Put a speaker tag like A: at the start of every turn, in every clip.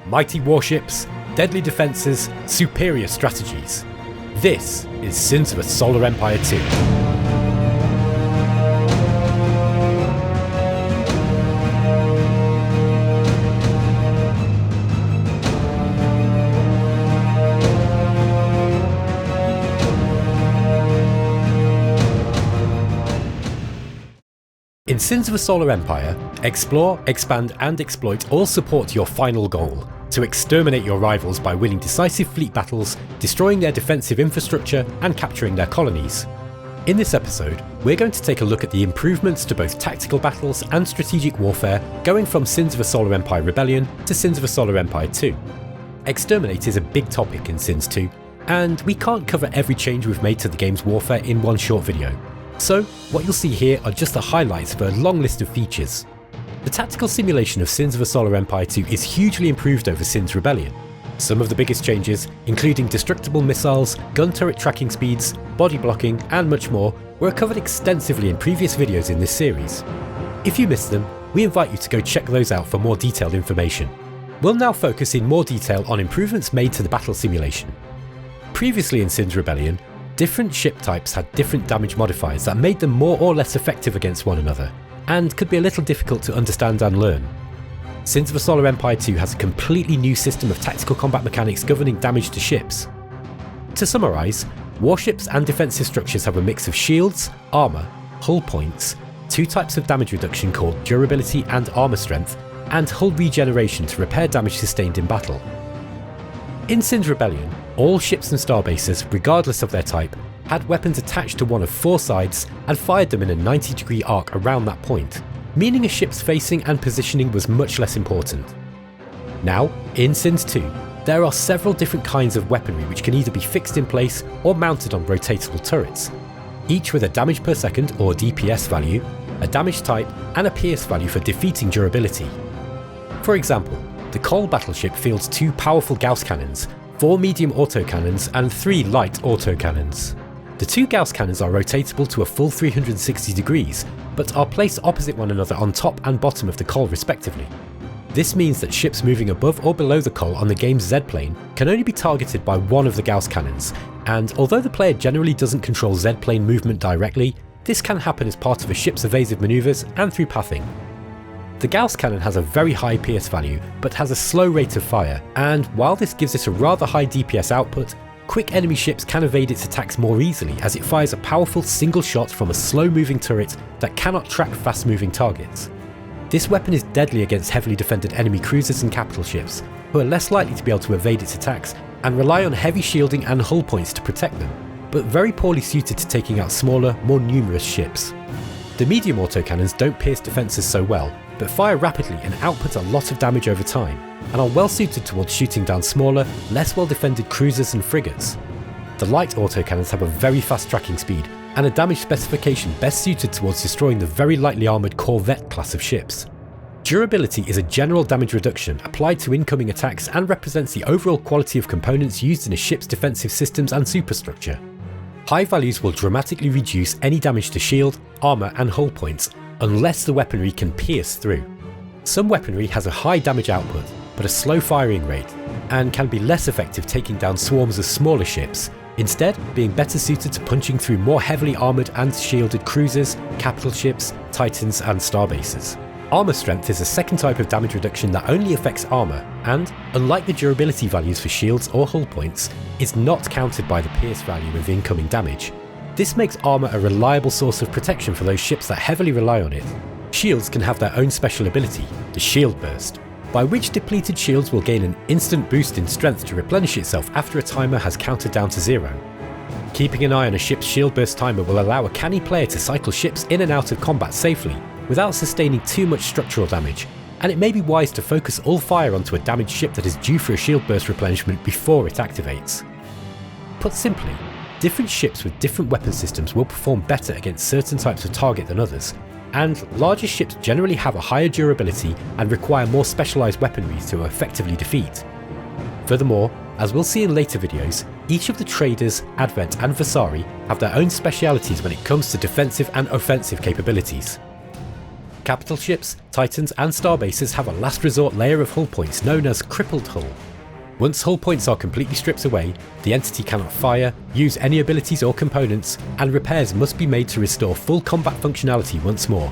A: mighty warships, deadly defences, superior strategies. This is Sins of a Solar Empire 2. In Sins of a Solar Empire, explore, expand and exploit all support your final goal, to exterminate your rivals by winning decisive fleet battles, destroying their defensive infrastructure and capturing their colonies. In this episode, we're going to take a look at the improvements to both tactical battles and strategic warfare going from Sins of a Solar Empire Rebellion to Sins of a Solar Empire 2. Exterminate is a big topic in Sins 2, and we can't cover every change we've made to the game's warfare in one short video. So, what you'll see here are just the highlights of a long list of features. The tactical simulation of Sins of a Solar Empire 2 is hugely improved over Sins Rebellion. Some of the biggest changes, including destructible missiles, gun turret tracking speeds, body blocking and much more, were covered extensively in previous videos in this series. If you missed them, we invite you to go check those out for more detailed information. We'll now focus in more detail on improvements made to the battle simulation. Previously in Sins Rebellion, different ship types had different damage modifiers that made them more or less effective against one another, and could be a little difficult to understand and learn. Sins of a Solar Empire 2 has a completely new system of tactical combat mechanics governing damage to ships. To summarise, warships and defensive structures have a mix of shields, armour, hull points, two types of damage reduction called durability and armour strength, and hull regeneration to repair damage sustained in battle. In Sins Rebellion, all ships and starbases, regardless of their type, had weapons attached to one of four sides and fired them in a 90-degree arc around that point, meaning a ship's facing and positioning was much less important. Now, in Sins 2, there are several different kinds of weaponry which can either be fixed in place or mounted on rotatable turrets, each with a damage per second or DPS value, a damage type and a pierce value for defeating durability. For example, the Cole battleship fields two powerful Gauss cannons, 4 medium autocannons and 3 light autocannons. The two Gauss cannons are rotatable to a full 360 degrees, but are placed opposite one another on top and bottom of the Cole respectively. This means that ships moving above or below the Cole on the game's Z-plane can only be targeted by one of the Gauss cannons, and although the player generally doesn't control Z-plane movement directly, this can happen as part of a ship's evasive manoeuvres and through pathing. The Gauss cannon has a very high pierce value, but has a slow rate of fire, and while this gives it a rather high DPS output, quick enemy ships can evade its attacks more easily as it fires a powerful single shot from a slow-moving turret that cannot track fast-moving targets. This weapon is deadly against heavily defended enemy cruisers and capital ships, who are less likely to be able to evade its attacks and rely on heavy shielding and hull points to protect them, but very poorly suited to taking out smaller, more numerous ships. The medium autocannons don't pierce defences so well, but fire rapidly and output a lot of damage over time, and are well suited towards shooting down smaller, less well defended cruisers and frigates. The light autocannons have a very fast tracking speed, and a damage specification best suited towards destroying the very lightly armoured Corvette class of ships. Durability is a general damage reduction applied to incoming attacks and represents the overall quality of components used in a ship's defensive systems and superstructure. High values will dramatically reduce any damage to shield, armour and hull points, unless the weaponry can pierce through. Some weaponry has a high damage output, but a slow firing rate, and can be less effective taking down swarms of smaller ships, instead being better suited to punching through more heavily armoured and shielded cruisers, capital ships, titans and starbases. Armour strength is a second type of damage reduction that only affects armour, and, unlike the durability values for shields or hull points, is not counted by the pierce value of incoming damage. This makes armour a reliable source of protection for those ships that heavily rely on it. Shields can have their own special ability, the Shield Burst, by which depleted shields will gain an instant boost in strength to replenish itself after a timer has counted down to 0. Keeping an eye on a ship's Shield Burst timer will allow a canny player to cycle ships in and out of combat safely, without sustaining too much structural damage, and it may be wise to focus all fire onto a damaged ship that is due for a Shield Burst replenishment before it activates. Put simply, different ships with different weapon systems will perform better against certain types of target than others, and larger ships generally have a higher durability and require more specialised weaponry to effectively defeat. Furthermore, as we'll see in later videos, each of the traders, Advent and Vasari have their own specialities when it comes to defensive and offensive capabilities. Capital ships, Titans and starbases have a last resort layer of hull points known as crippled hull. Once hull points are completely stripped away, the entity cannot fire, use any abilities or components, and repairs must be made to restore full combat functionality once more.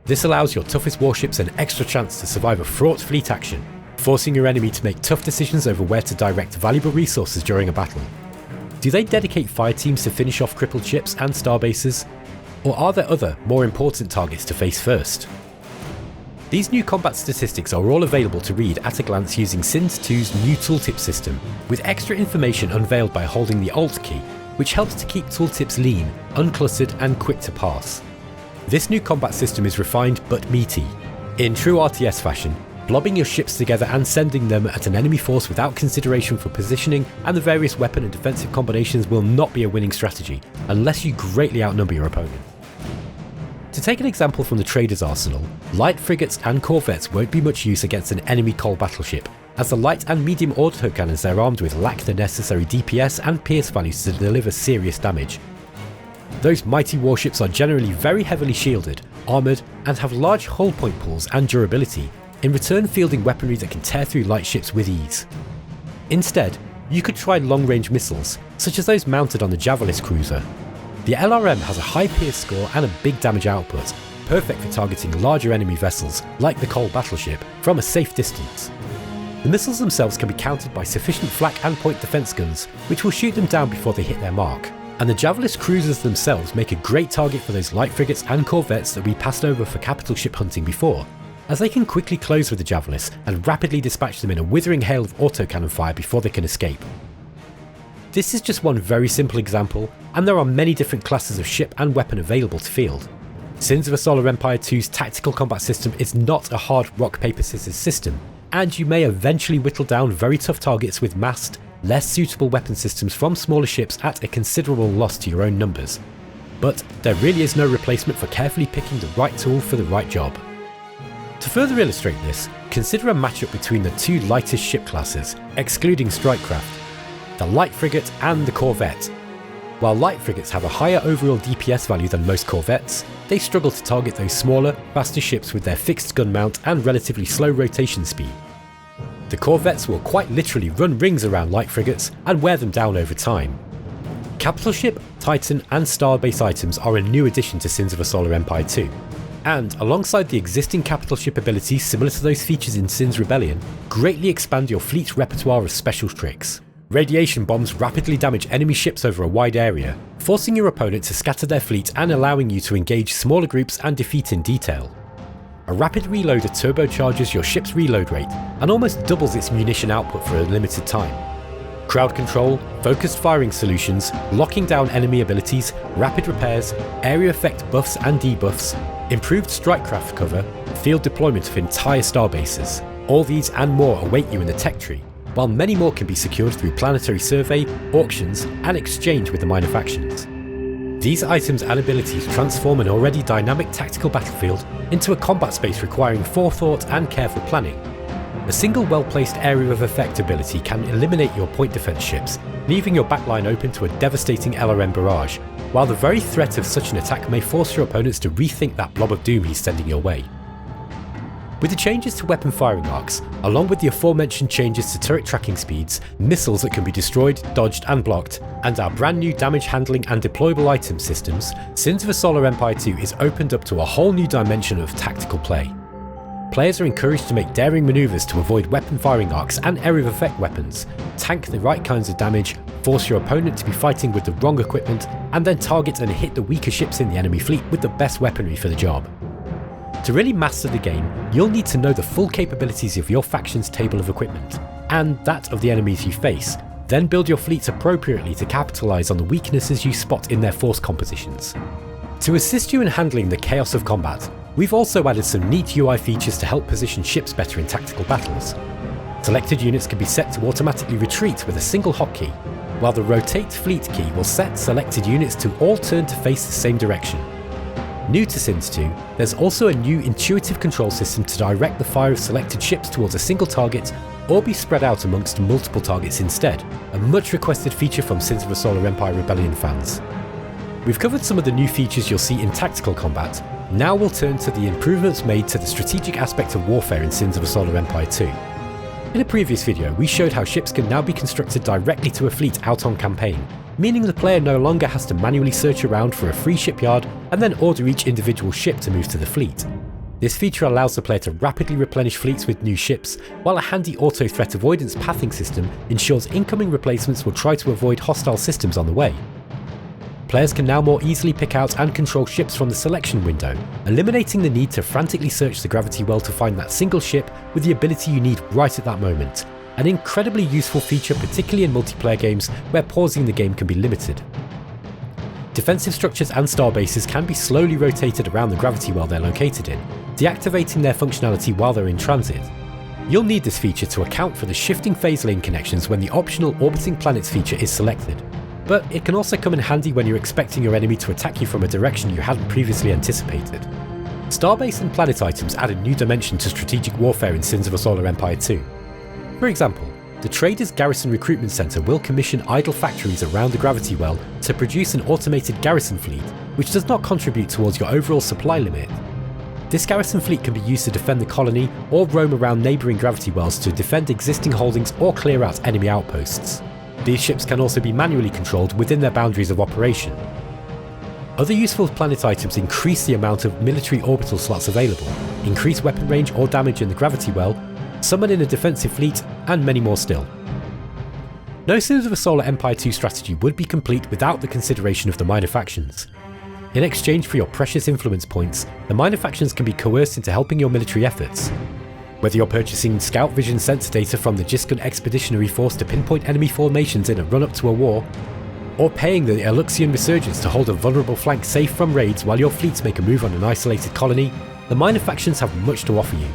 A: This allows your toughest warships an extra chance to survive a fraught fleet action, forcing your enemy to make tough decisions over where to direct valuable resources during a battle. Do they dedicate fire teams to finish off crippled ships and starbases? Or are there other, more important targets to face first? These new combat statistics are all available to read at a glance using Sins II's new tooltip system, with extra information unveiled by holding the Alt key, which helps to keep tooltips lean, uncluttered and quick to parse. This new combat system is refined but meaty. In true RTS fashion, blobbing your ships together and sending them at an enemy force without consideration for positioning and the various weapon and defensive combinations will not be a winning strategy, unless you greatly outnumber your opponent. To take an example from the trader's arsenal, light frigates and corvettes won't be much use against an enemy coal battleship, as the light and medium autocannons they're armed with lack the necessary DPS and pierce values to deliver serious damage. Those mighty warships are generally very heavily shielded, armoured, and have large hull point pools and durability, in return fielding weaponry that can tear through light ships with ease. Instead, you could try long-range missiles, such as those mounted on the Javelin cruiser. The LRM has a high pierce score and a big damage output, perfect for targeting larger enemy vessels, like the coal battleship, from a safe distance. The missiles themselves can be countered by sufficient flak and point defense guns, which will shoot them down before they hit their mark. And the Javelin cruisers themselves make a great target for those light frigates and corvettes that we passed over for capital ship hunting before, as they can quickly close with the Javelin and rapidly dispatch them in a withering hail of autocannon fire before they can escape. This is just one very simple example, and there are many different classes of ship and weapon available to field. Sins of a Solar Empire 2's tactical combat system is not a hard rock paper scissors system, and you may eventually whittle down very tough targets with massed, less suitable weapon systems from smaller ships at a considerable loss to your own numbers. But there really is no replacement for carefully picking the right tool for the right job. To further illustrate this, consider a matchup between the two lightest ship classes, excluding strikecraft, the light frigate and the corvette. While light frigates have a higher overall DPS value than most corvettes, they struggle to target those smaller, faster ships with their fixed gun mount and relatively slow rotation speed. The corvettes will quite literally run rings around light frigates and wear them down over time. Capital ship, Titan and Starbase items are a new addition to Sins of a Solar Empire 2. And alongside the existing capital ship abilities similar to those features in Sins Rebellion, greatly expand your fleet's repertoire of special tricks. Radiation bombs rapidly damage enemy ships over a wide area, forcing your opponent to scatter their fleet and allowing you to engage smaller groups and defeat in detail. A rapid reloader turbocharges your ship's reload rate and almost doubles its munition output for a limited time. Crowd control, focused firing solutions, locking down enemy abilities, rapid repairs, area effect buffs and debuffs, improved strikecraft cover, field deployment of entire starbases. All these and more await you in the tech tree, while many more can be secured through planetary survey, auctions, and exchange with the minor factions. These items and abilities transform an already dynamic tactical battlefield into a combat space requiring forethought and careful planning. A single well-placed area of effect ability can eliminate your point defense ships, leaving your backline open to a devastating LRM barrage, while the very threat of such an attack may force your opponents to rethink that blob of doom he's sending your way. With the changes to weapon firing arcs, along with the aforementioned changes to turret tracking speeds, missiles that can be destroyed, dodged and blocked, and our brand new damage handling and deployable item systems, Sins of a Solar Empire 2 is opened up to a whole new dimension of tactical play. Players are encouraged to make daring maneuvers to avoid weapon firing arcs and area of effect weapons, tank the right kinds of damage, force your opponent to be fighting with the wrong equipment, and then target and hit the weaker ships in the enemy fleet with the best weaponry for the job. To really master the game, you'll need to know the full capabilities of your faction's table of equipment, and that of the enemies you face, then build your fleets appropriately to capitalise on the weaknesses you spot in their force compositions. To assist you in handling the chaos of combat, we've also added some neat UI features to help position ships better in tactical battles. Selected units can be set to automatically retreat with a single hotkey, while the rotate fleet key will set selected units to all turn to face the same direction. New to Sins 2, there's also a new intuitive control system to direct the fire of selected ships towards a single target or be spread out amongst multiple targets instead, a much requested feature from Sins of a Solar Empire Rebellion fans. We've covered some of the new features you'll see in tactical combat, Now we'll turn to the improvements made to the strategic aspect of warfare in Sins of a Solar Empire 2. In a previous video, we showed how ships can now be constructed directly to a fleet out on campaign, meaning the player no longer has to manually search around for a free shipyard and then order each individual ship to move to the fleet. This feature allows the player to rapidly replenish fleets with new ships, while a handy auto-threat avoidance pathing system ensures incoming replacements will try to avoid hostile systems on the way. Players can now more easily pick out and control ships from the selection window, eliminating the need to frantically search the gravity well to find that single ship with the ability you need right at that moment. An incredibly useful feature, particularly in multiplayer games where pausing the game can be limited. Defensive structures and starbases can be slowly rotated around the gravity well they're located in, deactivating their functionality while they're in transit. You'll need this feature to account for the shifting phase lane connections when the optional orbiting planets feature is selected, but it can also come in handy when you're expecting your enemy to attack you from a direction you hadn't previously anticipated. Starbase and planet items add a new dimension to strategic warfare in Sins of a Solar Empire 2. For example, the Traders Garrison Recruitment Center will commission idle factories around the gravity well to produce an automated garrison fleet, which does not contribute towards your overall supply limit. This garrison fleet can be used to defend the colony or roam around neighbouring gravity wells to defend existing holdings or clear out enemy outposts. These ships can also be manually controlled within their boundaries of operation. Other useful planet items increase the amount of military orbital slots available, increase weapon range or damage in the gravity well, summon in a defensive fleet, and many more still. No Sins of a Solar Empire 2 strategy would be complete without the consideration of the minor factions. In exchange for your precious influence points, the minor factions can be coerced into helping your military efforts. Whether you're purchasing scout vision sensor data from the Giscun Expeditionary Force to pinpoint enemy formations in a run-up to a war, or paying the Eluxian Resurgence to hold a vulnerable flank safe from raids while your fleets make a move on an isolated colony, the minor factions have much to offer you.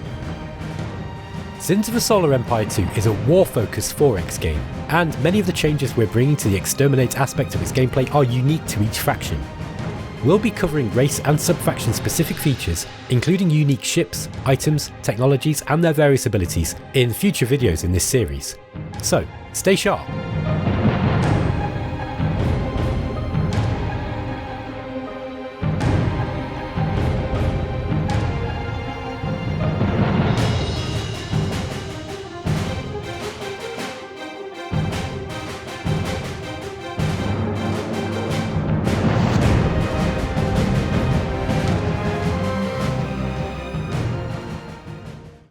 A: Sins of a Solar Empire 2 is a war-focused 4X game, and many of the changes we're bringing to the eXterminate aspect of its gameplay are unique to each faction. We'll be covering race and sub-faction specific features, including unique ships, items, technologies and their various abilities in future videos in this series. So, stay sharp!